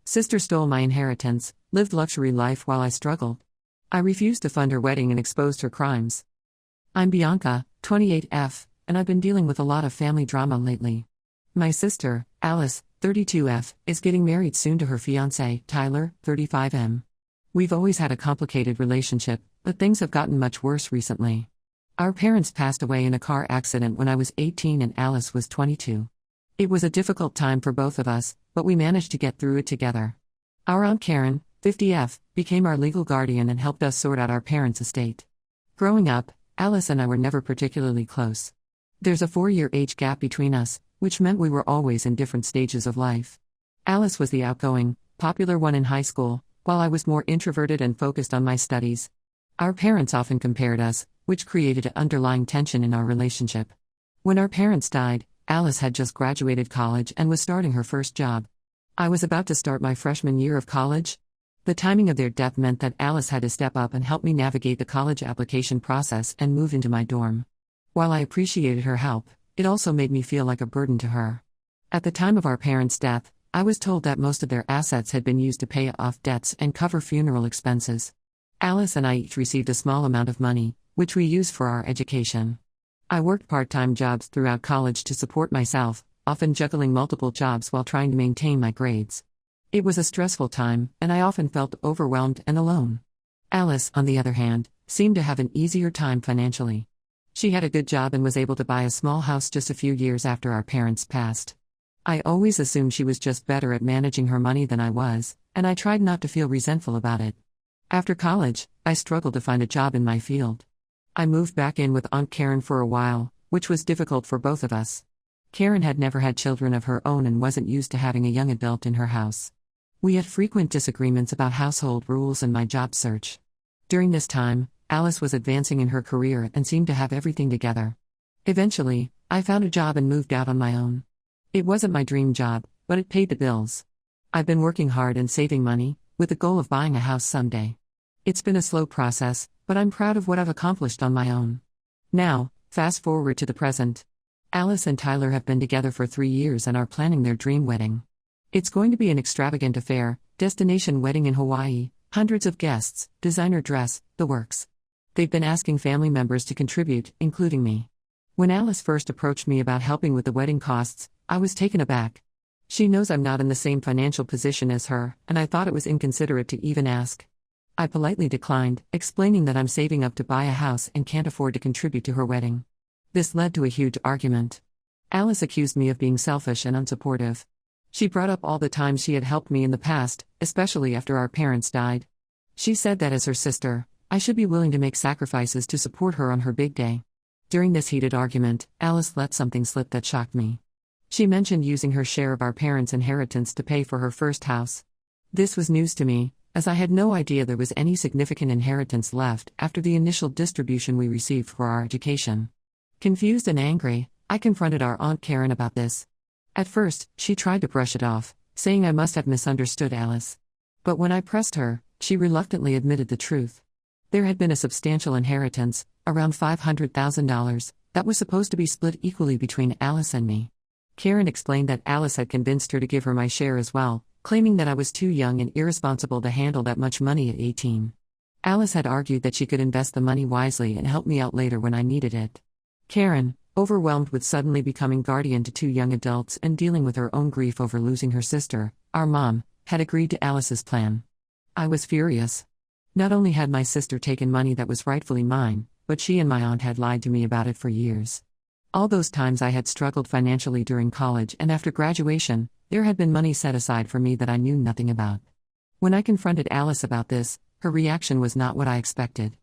Sister stole my inheritance, lived luxury life while I struggled. I refused to fund her wedding and exposed her crimes. I'm Bianca, 28F, and I've been dealing with a lot of family drama lately. My sister, Alice, 32F, is getting married soon to her fiancé, Tyler, 35M. We've always had a complicated relationship, but things have gotten much worse recently. Our parents passed away in a car accident when I was 18 and Alice was 22. It was a difficult time for both of us, but we managed to get through it together. Our Aunt Karen, 50F, became our legal guardian and helped us sort out our parents' estate. Growing up, Alice and I were never particularly close. There's a 4-year age gap between us, which meant we were always in different stages of life. Alice was the outgoing, popular one in high school, while I was more introverted and focused on my studies. Our parents often compared us, which created an underlying tension in our relationship. When our parents died, Alice had just graduated college and was starting her first job. I was about to start my freshman year of college. The timing of their death meant that Alice had to step up and help me navigate the college application process and move into my dorm. While I appreciated her help, it also made me feel like a burden to her. At the time of our parents' death, I was told that most of their assets had been used to pay off debts and cover funeral expenses. Alice and I each received a small amount of money, which we used for our education. I worked part-time jobs throughout college to support myself, often juggling multiple jobs while trying to maintain my grades. It was a stressful time, and I often felt overwhelmed and alone. Alice, on the other hand, seemed to have an easier time financially. She had a good job and was able to buy a small house just a few years after our parents passed. I always assumed she was just better at managing her money than I was, and I tried not to feel resentful about it. After college, I struggled to find a job in my field. I moved back in with Aunt Karen for a while, which was difficult for both of us. Karen had never had children of her own and wasn't used to having a young adult in her house. We had frequent disagreements about household rules and my job search. During this time, Alice was advancing in her career and seemed to have everything together. Eventually, I found a job and moved out on my own. It wasn't my dream job, but it paid the bills. I've been working hard and saving money, with the goal of buying a house someday. It's been a slow process, but I'm proud of what I've accomplished on my own. Now, fast forward to the present. Alice and Tyler have been together for 3 years and are planning their dream wedding. It's going to be an extravagant affair, destination wedding in Hawaii, hundreds of guests, designer dress, the works. They've been asking family members to contribute, including me. When Alice first approached me about helping with the wedding costs, I was taken aback. She knows I'm not in the same financial position as her, and I thought it was inconsiderate to even ask. I politely declined, explaining that I'm saving up to buy a house and can't afford to contribute to her wedding. This led to a huge argument. Alice accused me of being selfish and unsupportive. She brought up all the times she had helped me in the past, especially after our parents died. She said that as her sister, I should be willing to make sacrifices to support her on her big day. During this heated argument, Alice let something slip that shocked me. She mentioned using her share of our parents' inheritance to pay for her first house. This was news to me, as I had no idea there was any significant inheritance left after the initial distribution we received for our education. Confused and angry, I confronted our Aunt Karen about this. At first, she tried to brush it off, saying I must have misunderstood Alice. But when I pressed her, she reluctantly admitted the truth. There had been a substantial inheritance, around $500,000, that was supposed to be split equally between Alice and me. Karen explained that Alice had convinced her to give her my share as well, claiming that I was too young and irresponsible to handle that much money at 18. Alice had argued that she could invest the money wisely and help me out later when I needed it. Karen, overwhelmed with suddenly becoming guardian to 2 young adults and dealing with her own grief over losing her sister, our mom, had agreed to Alice's plan. I was furious. Not only had my sister taken money that was rightfully mine, but she and my aunt had lied to me about it for years. All those times I had struggled financially during college and after graduation, there had been money set aside for me that I knew nothing about. When I confronted Alice about this, her reaction was not what I expected.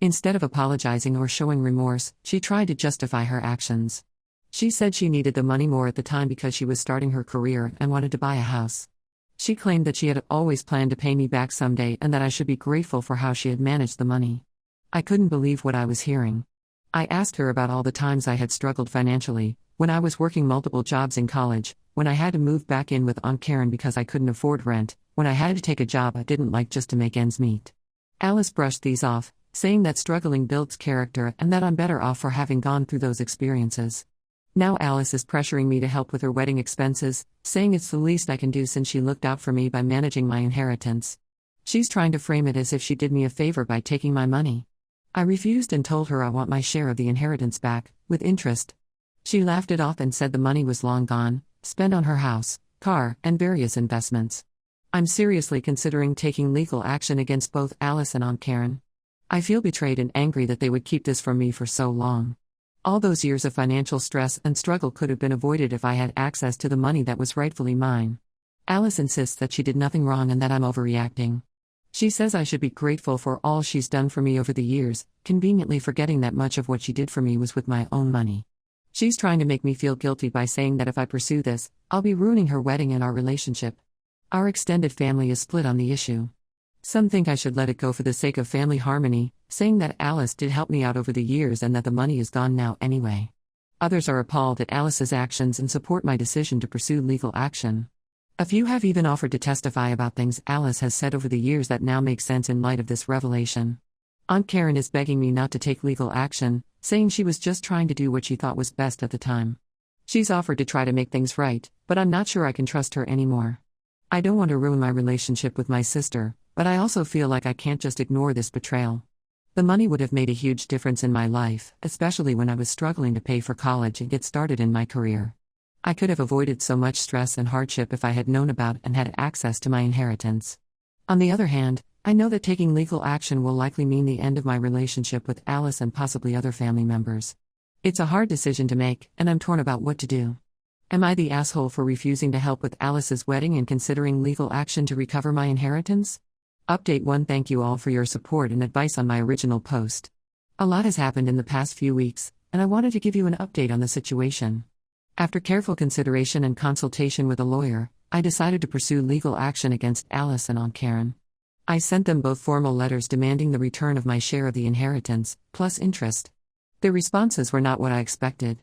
Instead of apologizing or showing remorse, she tried to justify her actions. She said she needed the money more at the time because she was starting her career and wanted to buy a house. She claimed that she had always planned to pay me back someday and that I should be grateful for how she had managed the money. I couldn't believe what I was hearing. I asked her about all the times I had struggled financially, when I was working multiple jobs in college, when I had to move back in with Aunt Karen because I couldn't afford rent, when I had to take a job I didn't like just to make ends meet. Alice brushed these off, saying that struggling builds character and that I'm better off for having gone through those experiences. Now Alice is pressuring me to help with her wedding expenses, saying it's the least I can do since she looked out for me by managing my inheritance. She's trying to frame it as if she did me a favor by taking my money. I refused and told her I want my share of the inheritance back, with interest. She laughed it off and said the money was long gone, spent on her house, car, and various investments. I'm seriously considering taking legal action against both Alice and Aunt Karen. I feel betrayed and angry that they would keep this from me for so long. All those years of financial stress and struggle could have been avoided if I had access to the money that was rightfully mine. Alice insists that she did nothing wrong and that I'm overreacting. She says I should be grateful for all she's done for me over the years, conveniently forgetting that much of what she did for me was with my own money. She's trying to make me feel guilty by saying that if I pursue this, I'll be ruining her wedding and our relationship. Our extended family is split on the issue. Some think I should let it go for the sake of family harmony, saying that Alice did help me out over the years and that the money is gone now anyway. Others are appalled at Alice's actions and support my decision to pursue legal action. A few have even offered to testify about things Alice has said over the years that now make sense in light of this revelation. Aunt Karen is begging me not to take legal action, saying she was just trying to do what she thought was best at the time. She's offered to try to make things right, but I'm not sure I can trust her anymore. I don't want to ruin my relationship with my sister, but I also feel like I can't just ignore this betrayal. The money would have made a huge difference in my life, especially when I was struggling to pay for college and get started in my career. I could have avoided so much stress and hardship if I had known about and had access to my inheritance. On the other hand, I know that taking legal action will likely mean the end of my relationship with Alice and possibly other family members. It's a hard decision to make, and I'm torn about what to do. Am I the asshole for refusing to help with Alice's wedding and considering legal action to recover my inheritance? Update 1. Thank you all for your support and advice on my original post. A lot has happened in the past few weeks, and I wanted to give you an update on the situation. After careful consideration and consultation with a lawyer, I decided to pursue legal action against Alice and Aunt Karen. I sent them both formal letters demanding the return of my share of the inheritance, plus interest. Their responses were not what I expected.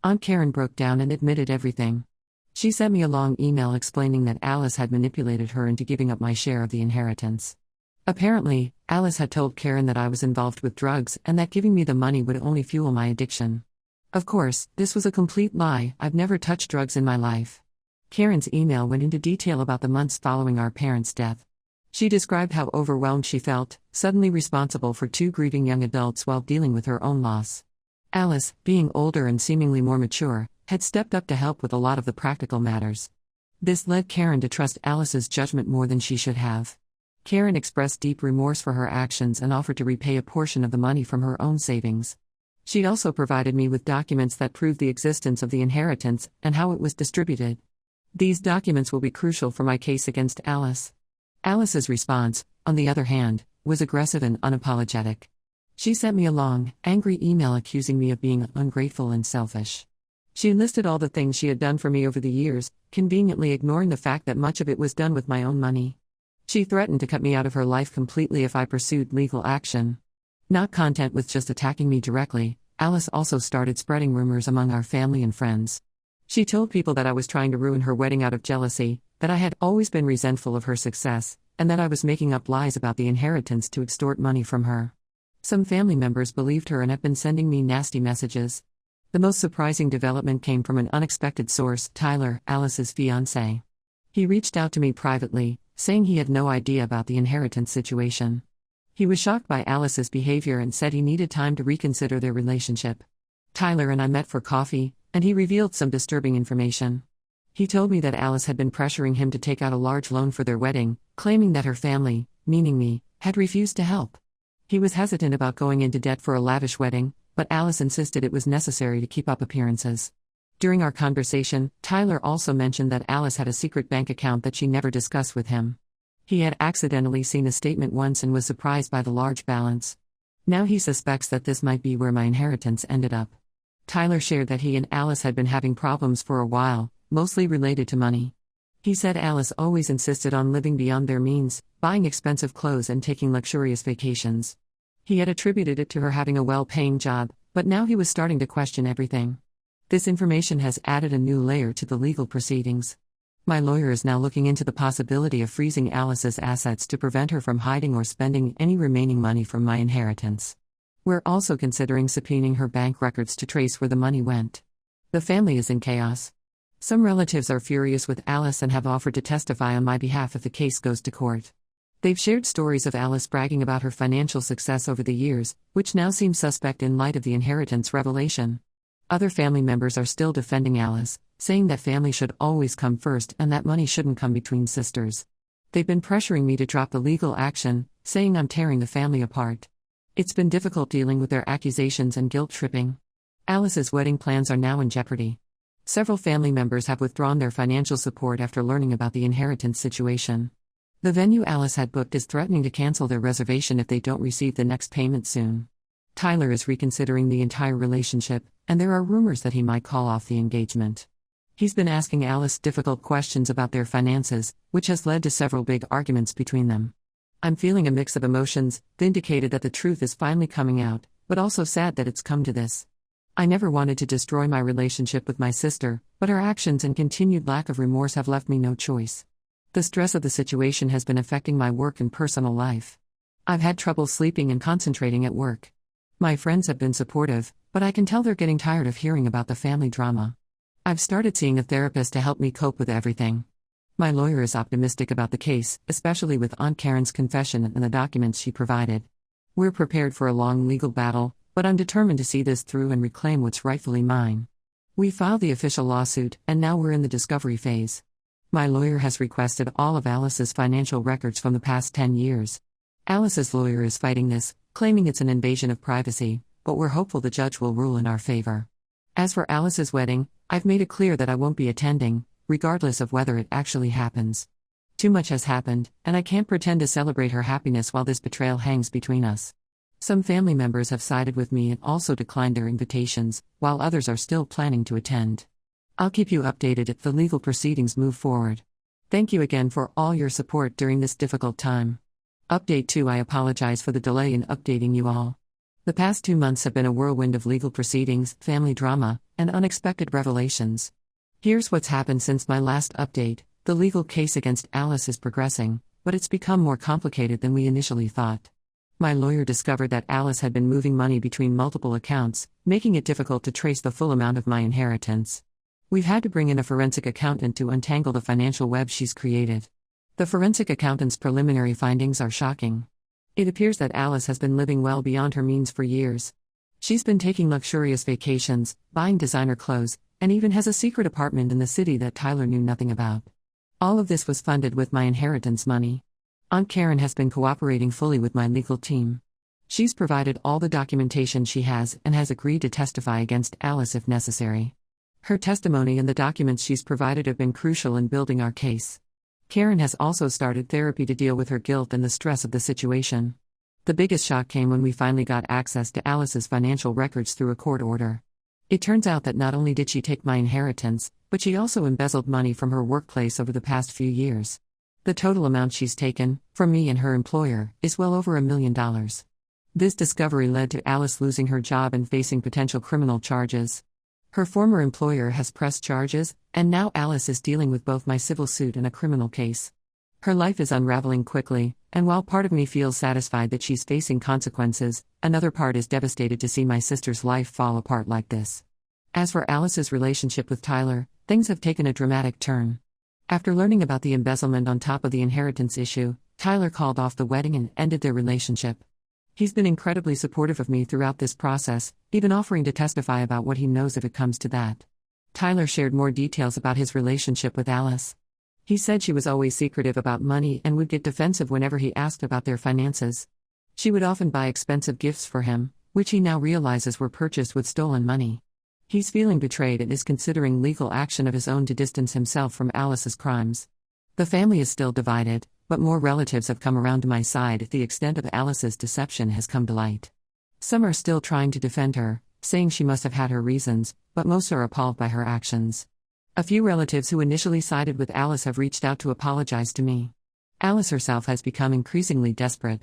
Aunt Karen broke down and admitted everything. She sent me a long email explaining that Alice had manipulated her into giving up my share of the inheritance. Apparently, Alice had told Karen that I was involved with drugs and that giving me the money would only fuel my addiction. Of course, this was a complete lie. I've never touched drugs in my life. Karen's email went into detail about the months following our parents' death. She described how overwhelmed she felt, suddenly responsible for 2 grieving young adults while dealing with her own loss. Alice, being older and seemingly more mature, had stepped up to help with a lot of the practical matters. This led Karen to trust Alice's judgment more than she should have. Karen expressed deep remorse for her actions and offered to repay a portion of the money from her own savings. She also provided me with documents that proved the existence of the inheritance and how it was distributed. These documents will be crucial for my case against Alice. Alice's response, on the other hand, was aggressive and unapologetic. She sent me a long, angry email accusing me of being ungrateful and selfish. She listed all the things she had done for me over the years, conveniently ignoring the fact that much of it was done with my own money. She threatened to cut me out of her life completely if I pursued legal action. Not content with just attacking me directly, Alice also started spreading rumors among our family and friends. She told people that I was trying to ruin her wedding out of jealousy, that I had always been resentful of her success, and that I was making up lies about the inheritance to extort money from her. Some family members believed her and have been sending me nasty messages. The most surprising development came from an unexpected source, Tyler, Alice's fiancé. He reached out to me privately, saying he had no idea about the inheritance situation. He was shocked by Alice's behavior and said he needed time to reconsider their relationship. Tyler and I met for coffee, and he revealed some disturbing information. He told me that Alice had been pressuring him to take out a large loan for their wedding, claiming that her family, meaning me, had refused to help. He was hesitant about going into debt for a lavish wedding, but Alice insisted it was necessary to keep up appearances. During our conversation, Tyler also mentioned that Alice had a secret bank account that she never discussed with him. He had accidentally seen a statement once and was surprised by the large balance. Now he suspects that this might be where my inheritance ended up. Tyler shared that he and Alice had been having problems for a while, mostly related to money. He said Alice always insisted on living beyond their means, buying expensive clothes and taking luxurious vacations. He had attributed it to her having a well-paying job, but now he was starting to question everything. This information has added a new layer to the legal proceedings. My lawyer is now looking into the possibility of freezing Alice's assets to prevent her from hiding or spending any remaining money from my inheritance. We're also considering subpoenaing her bank records to trace where the money went. The family is in chaos. Some relatives are furious with Alice and have offered to testify on my behalf if the case goes to court. They've shared stories of Alice bragging about her financial success over the years, which now seem suspect in light of the inheritance revelation. Other family members are still defending Alice, saying that family should always come first and that money shouldn't come between sisters. They've been pressuring me to drop the legal action, saying I'm tearing the family apart. It's been difficult dealing with their accusations and guilt-tripping. Alice's wedding plans are now in jeopardy. Several family members have withdrawn their financial support after learning about the inheritance situation. The venue Alice had booked is threatening to cancel their reservation if they don't receive the next payment soon. Tyler is reconsidering the entire relationship, and there are rumors that he might call off the engagement. He's been asking Alice difficult questions about their finances, which has led to several big arguments between them. I'm feeling a mix of emotions, vindicated that the truth is finally coming out, but also sad that it's come to this. I never wanted to destroy my relationship with my sister, but her actions and continued lack of remorse have left me no choice. The stress of the situation has been affecting my work and personal life. I've had trouble sleeping and concentrating at work. My friends have been supportive, but I can tell they're getting tired of hearing about the family drama. I've started seeing a therapist to help me cope with everything. My lawyer is optimistic about the case, especially with Aunt Karen's confession and the documents she provided. We're prepared for a long legal battle, but I'm determined to see this through and reclaim what's rightfully mine. We filed the official lawsuit, and now we're in the discovery phase. My lawyer has requested all of Alice's financial records from the past 10 years. Alice's lawyer is fighting this, claiming it's an invasion of privacy, but we're hopeful the judge will rule in our favor. As for Alice's wedding, I've made it clear that I won't be attending, regardless of whether it actually happens. Too much has happened, and I can't pretend to celebrate her happiness while this betrayal hangs between us. Some family members have sided with me and also declined their invitations, while others are still planning to attend. I'll keep you updated if the legal proceedings move forward. Thank you again for all your support during this difficult time. Update 2: I apologize for the delay in updating you all. The past 2 months have been a whirlwind of legal proceedings, family drama, and unexpected revelations. Here's what's happened since my last update. The legal case against Alice is progressing, but it's become more complicated than we initially thought. My lawyer discovered that Alice had been moving money between multiple accounts, making it difficult to trace the full amount of my inheritance. We've had to bring in a forensic accountant to untangle the financial web she's created. The forensic accountant's preliminary findings are shocking. It appears that Alice has been living well beyond her means for years. She's been taking luxurious vacations, buying designer clothes, and even has a secret apartment in the city that Tyler knew nothing about. All of this was funded with my inheritance money. Aunt Karen has been cooperating fully with my legal team. She's provided all the documentation she has and has agreed to testify against Alice if necessary. Her testimony and the documents she's provided have been crucial in building our case. Karen has also started therapy to deal with her guilt and the stress of the situation. The biggest shock came when we finally got access to Alice's financial records through a court order. It turns out that not only did she take my inheritance, but she also embezzled money from her workplace over the past few years. The total amount she's taken, from me and her employer, is well over $1 million. This discovery led to Alice losing her job and facing potential criminal charges. Her former employer has pressed charges, and now Alice is dealing with both my civil suit and a criminal case. Her life is unraveling quickly, and while part of me feels satisfied that she's facing consequences, another part is devastated to see my sister's life fall apart like this. As for Alice's relationship with Tyler, things have taken a dramatic turn. After learning about the embezzlement on top of the inheritance issue, Tyler called off the wedding and ended their relationship. He's been incredibly supportive of me throughout this process, even offering to testify about what he knows if it comes to that. Tyler shared more details about his relationship with Alice. He said she was always secretive about money and would get defensive whenever he asked about their finances. She would often buy expensive gifts for him, which he now realizes were purchased with stolen money. He's feeling betrayed and is considering legal action of his own to distance himself from Alice's crimes. The family is still divided, but more relatives have come around to my side if the extent of Alice's deception has come to light. Some are still trying to defend her, saying she must have had her reasons, but most are appalled by her actions. A few relatives who initially sided with Alice have reached out to apologize to me. Alice herself has become increasingly desperate.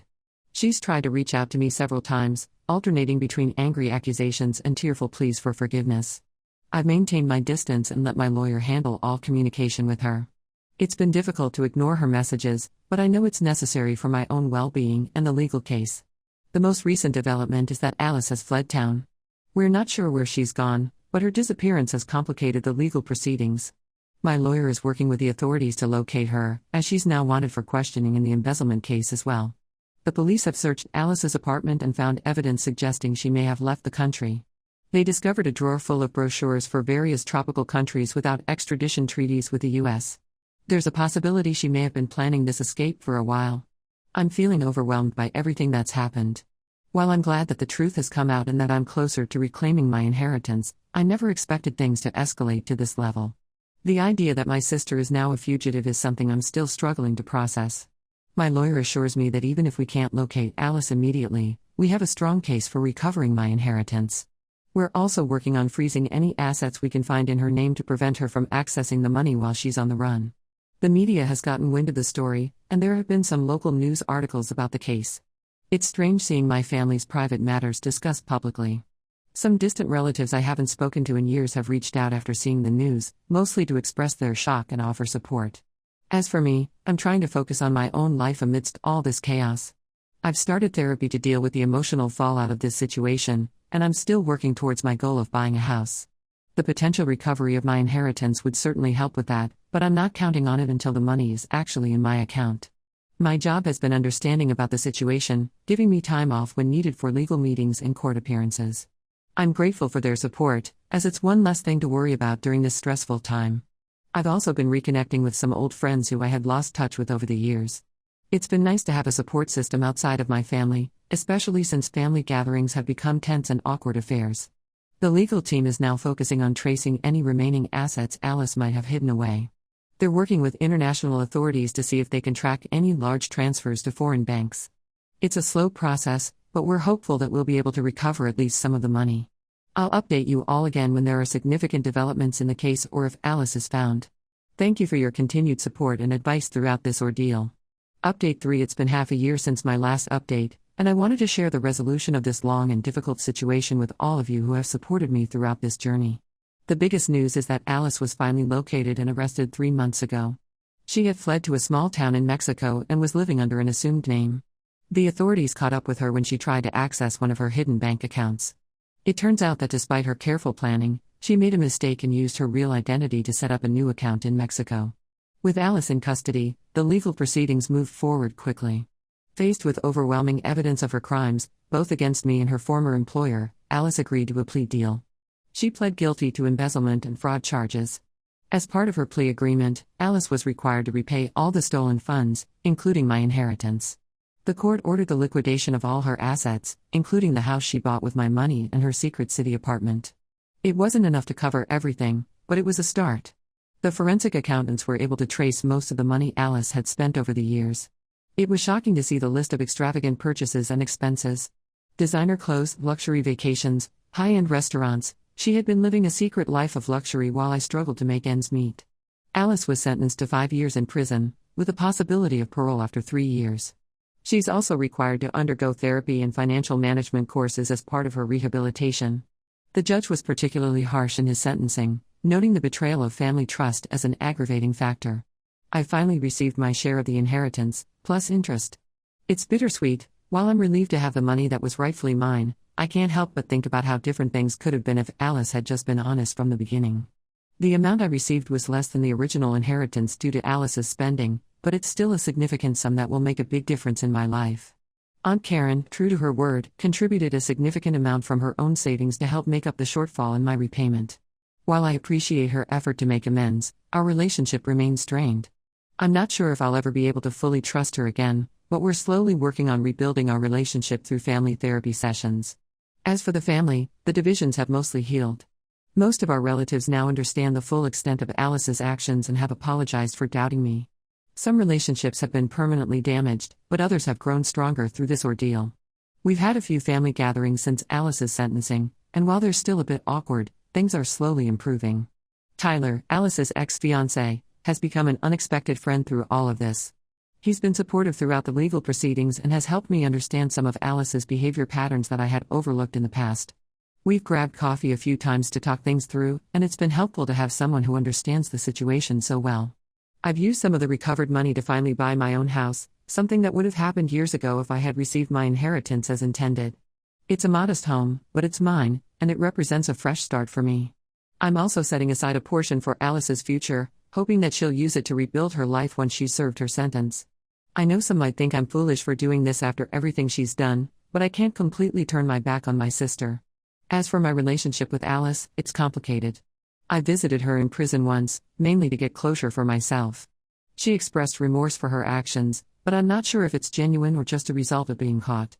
She's tried to reach out to me several times, alternating between angry accusations and tearful pleas for forgiveness. I've maintained my distance and let my lawyer handle all communication with her. It's been difficult to ignore her messages, but I know it's necessary for my own well-being and the legal case. The most recent development is that Alice has fled town. We're not sure where she's gone, but but her disappearance has complicated the legal proceedings. My lawyer is working with the authorities to locate her, as she's now wanted for questioning in the embezzlement case as well. The police have searched Alice's apartment and found evidence suggesting she may have left the country. They discovered a drawer full of brochures for various tropical countries without extradition treaties with the U.S. There's a possibility she may have been planning this escape for a while. I'm feeling overwhelmed by everything that's happened. While I'm glad that the truth has come out and that I'm closer to reclaiming my inheritance, I never expected things to escalate to this level. The idea that my sister is now a fugitive is something I'm still struggling to process. My lawyer assures me that even if we can't locate Alice immediately, we have a strong case for recovering my inheritance. We're also working on freezing any assets we can find in her name to prevent her from accessing the money while she's on the run. The media has gotten wind of the story, and there have been some local news articles about the case. It's strange seeing my family's private matters discussed publicly. Some distant relatives I haven't spoken to in years have reached out after seeing the news, mostly to express their shock and offer support. As for me, I'm trying to focus on my own life amidst all this chaos. I've started therapy to deal with the emotional fallout of this situation, and I'm still working towards my goal of buying a house. The potential recovery of my inheritance would certainly help with that, but I'm not counting on it until the money is actually in my account. My job has been understanding about the situation, giving me time off when needed for legal meetings and court appearances. I'm grateful for their support, as it's one less thing to worry about during this stressful time. I've also been reconnecting with some old friends who I had lost touch with over the years. It's been nice to have a support system outside of my family, especially since family gatherings have become tense and awkward affairs. The legal team is now focusing on tracing any remaining assets Alice might have hidden away. They're working with international authorities to see if they can track any large transfers to foreign banks. It's a slow process, but we're hopeful that we'll be able to recover at least some of the money. I'll update you all again when there are significant developments in the case or if Alice is found. Thank you for your continued support and advice throughout this ordeal. Update 3. It's been half a year since my last update, and I wanted to share the resolution of this long and difficult situation with all of you who have supported me throughout this journey. The biggest news is that Alice was finally located and arrested 3 months ago. She had fled to a small town in Mexico and was living under an assumed name. The authorities caught up with her when she tried to access one of her hidden bank accounts. It turns out that despite her careful planning, she made a mistake and used her real identity to set up a new account in Mexico. With Alice in custody, the legal proceedings moved forward quickly. Faced with overwhelming evidence of her crimes, both against me and her former employer, Alice agreed to a plea deal. She pled guilty to embezzlement and fraud charges. As part of her plea agreement, Alice was required to repay all the stolen funds, including my inheritance. The court ordered the liquidation of all her assets, including the house she bought with my money and her secret city apartment. It wasn't enough to cover everything, but it was a start. The forensic accountants were able to trace most of the money Alice had spent over the years. It was shocking to see the list of extravagant purchases and expenses. Designer clothes, luxury vacations, high-end restaurants. She had been living a secret life of luxury while I struggled to make ends meet. Alice was sentenced to 5 years in prison, with a possibility of parole after 3 years. She's also required to undergo therapy and financial management courses as part of her rehabilitation. The judge was particularly harsh in his sentencing, noting the betrayal of family trust as an aggravating factor. I finally received my share of the inheritance, plus interest. It's bittersweet. While I'm relieved to have the money that was rightfully mine, I can't help but think about how different things could have been if Alice had just been honest from the beginning. The amount I received was less than the original inheritance due to Alice's spending, but it's still a significant sum that will make a big difference in my life. Aunt Karen, true to her word, contributed a significant amount from her own savings to help make up the shortfall in my repayment. While I appreciate her effort to make amends, our relationship remains strained. I'm not sure if I'll ever be able to fully trust her again, but we're slowly working on rebuilding our relationship through family therapy sessions. As for the family, the divisions have mostly healed. Most of our relatives now understand the full extent of Alice's actions and have apologized for doubting me. Some relationships have been permanently damaged, but others have grown stronger through this ordeal. We've had a few family gatherings since Alice's sentencing, and while they're still a bit awkward, things are slowly improving. Tyler, Alice's ex-fiancé, has become an unexpected friend through all of this. He's been supportive throughout the legal proceedings and has helped me understand some of Alice's behavior patterns that I had overlooked in the past. We've grabbed coffee a few times to talk things through, and it's been helpful to have someone who understands the situation so well. I've used some of the recovered money to finally buy my own house, something that would have happened years ago if I had received my inheritance as intended. It's a modest home, but it's mine, and it represents a fresh start for me. I'm also setting aside a portion for Alice's future, hoping that she'll use it to rebuild her life once she's served her sentence. I know some might think I'm foolish for doing this after everything she's done, but I can't completely turn my back on my sister. As for my relationship with Alice, it's complicated. I visited her in prison once, mainly to get closure for myself. She expressed remorse for her actions, but I'm not sure if it's genuine or just a result of being caught.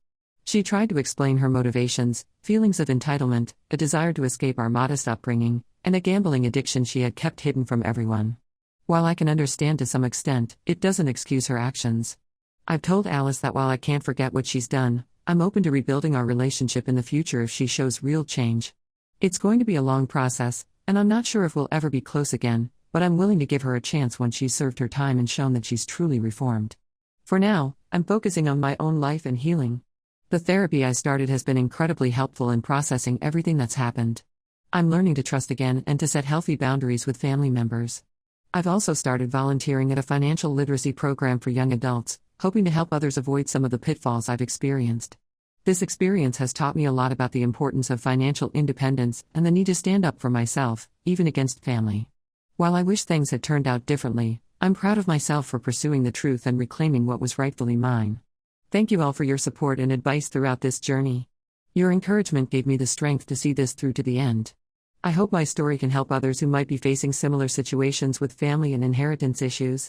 She tried to explain her motivations, feelings of entitlement, a desire to escape our modest upbringing, and a gambling addiction she had kept hidden from everyone. While I can understand to some extent, it doesn't excuse her actions. I've told Alice that while I can't forget what she's done, I'm open to rebuilding our relationship in the future if she shows real change. It's going to be a long process, and I'm not sure if we'll ever be close again, but I'm willing to give her a chance once she's served her time and shown that she's truly reformed. For now, I'm focusing on my own life and healing. The therapy I started has been incredibly helpful in processing everything that's happened. I'm learning to trust again and to set healthy boundaries with family members. I've also started volunteering at a financial literacy program for young adults, hoping to help others avoid some of the pitfalls I've experienced. This experience has taught me a lot about the importance of financial independence and the need to stand up for myself, even against family. While I wish things had turned out differently, I'm proud of myself for pursuing the truth and reclaiming what was rightfully mine. Thank you all for your support and advice throughout this journey. Your encouragement gave me the strength to see this through to the end. I hope my story can help others who might be facing similar situations with family and inheritance issues.